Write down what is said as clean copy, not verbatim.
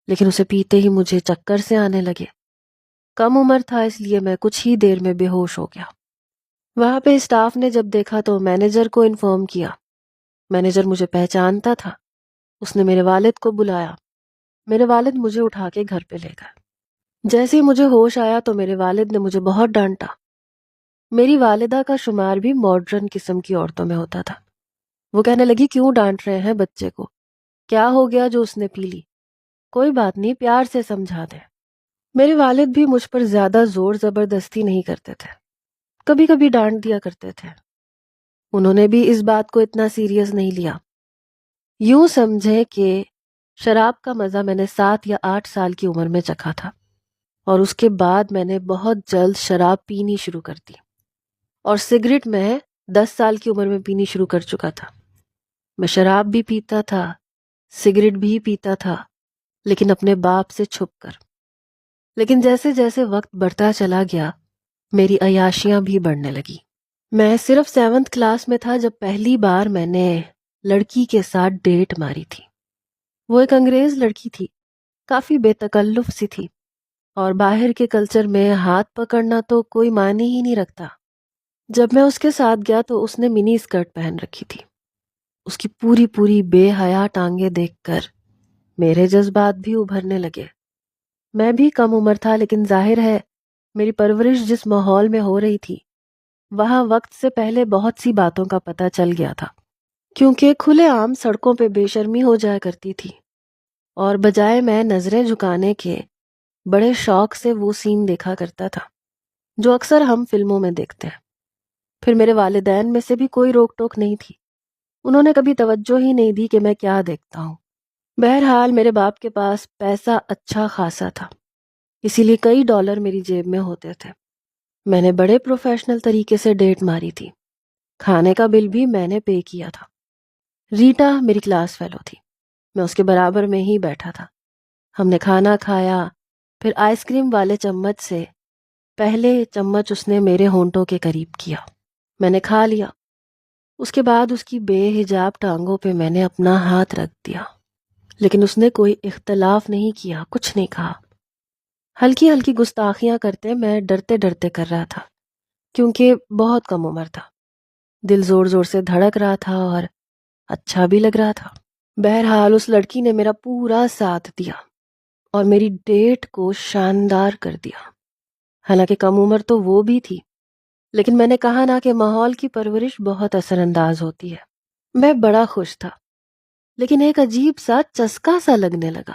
لیکن اسے پیتے ہی مجھے چکر سے آنے لگے۔ کم عمر تھا اس لیے میں کچھ ہی دیر میں بے ہوش ہو گیا۔ وہاں پہ اسٹاف نے جب دیکھا تو مینیجر کو انفارم کیا۔ مینیجر مجھے پہچانتا تھا۔ اس نے میرے والد کو بلایا۔ میرے والد مجھے اٹھا کے گھر پہ لے گئے۔ جیسے ہی مجھے ہوش آیا تو میرے والد نے مجھے بہت ڈانٹا۔ میری والدہ کا شمار بھی ماڈرن قسم کی عورتوں میں ہوتا تھا۔ وہ کہنے لگی کیوں ڈانٹ رہے ہیں بچے کو؟ کیا ہو گیا جو اس نے پی لی؟ کوئی بات نہیں، پیار سے سمجھا دیں۔ میرے والد بھی مجھ پر زیادہ زور زبردستی نہیں کرتے تھے، کبھی کبھی ڈانٹ دیا کرتے تھے۔ انہوں نے بھی اس بات کو اتنا سیریس نہیں لیا۔ یوں سمجھے کہ شراب کا مزہ میں نے 7 یا 8 سال کی عمر میں چکھا تھا، اور اس کے بعد میں نے بہت جلد شراب پینی شروع کر دی، اور سگریٹ میں 10 سال کی عمر میں پینی شروع کر چکا تھا۔ میں شراب بھی پیتا تھا، سگریٹ بھی پیتا تھا، لیکن اپنے باپ سے چھپ کر۔ لیکن جیسے جیسے وقت بڑھتا چلا گیا میری عیاشیاں بھی بڑھنے لگی۔ میں صرف 7th کلاس میں تھا جب پہلی بار میں نے لڑکی کے ساتھ ڈیٹ ماری تھی۔ وہ ایک انگریز لڑکی تھی، کافی بے تکلف سی تھی، اور باہر کے کلچر میں ہاتھ پکڑنا تو کوئی معنی ہی نہیں رکھتا۔ جب میں اس کے ساتھ گیا تو اس نے منی اسکرٹ پہن رکھی تھی۔ اس کی پوری بے حیا ٹانگیں دیکھ کر میرے جذبات بھی ابھرنے لگے۔ میں بھی کم عمر تھا، لیکن ظاہر ہے میری پرورش جس ماحول میں ہو رہی تھی وہاں وقت سے پہلے بہت سی باتوں کا پتہ چل گیا تھا، کیونکہ کھلے عام سڑکوں پہ بے شرمی ہو جایا کرتی تھی، اور بجائے میں نظریں جھکانے کے بڑے شوق سے وہ سین دیکھا کرتا تھا جو اکثر ہم فلموں میں دیکھتے ہیں۔ پھر میرے والدین میں سے بھی کوئی روک ٹوک نہیں تھی، انہوں نے کبھی توجہ ہی نہیں دی کہ میں کیا دیکھتا ہوں۔ بہرحال میرے باپ کے پاس پیسہ اچھا خاصا تھا، اسی لیے کئی ڈالر میری جیب میں ہوتے تھے۔ میں نے بڑے پروفیشنل طریقے سے ڈیٹ ماری تھی، کھانے کا بل بھی میں نے پے کیا تھا۔ ریٹا میری کلاس فیلو تھی، میں اس کے برابر میں ہی بیٹھا تھا۔ ہم نے کھانا کھایا، پھر آئس کریم والے چمچ سے پہلے چمچ اس نے میرے ہونٹوں کے قریب کیا، میں نے کھا لیا۔ اس کے بعد اس کی بے حجاب ٹانگوں پہ میں نے اپنا ہاتھ رکھ دیا، لیکن اس نے کوئی اختلاف نہیں کیا، کچھ نہیں کہا۔ ہلکی ہلکی گستاخیاں کرتے میں ڈرتے ڈرتے کر رہا تھا، کیونکہ بہت کم عمر تھا۔ دل زور زور سے دھڑک رہا تھا اور اچھا بھی لگ رہا تھا۔ بہرحال اس لڑکی نے میرا پورا ساتھ دیا اور میری ڈیٹ کو شاندار کر دیا۔ حالانکہ کم عمر تو وہ بھی تھی، لیکن میں نے کہا نا کہ ماحول کی پرورش بہت اثر انداز ہوتی ہے۔ میں بڑا خوش تھا، لیکن ایک عجیب سا چسکا سا لگنے لگا۔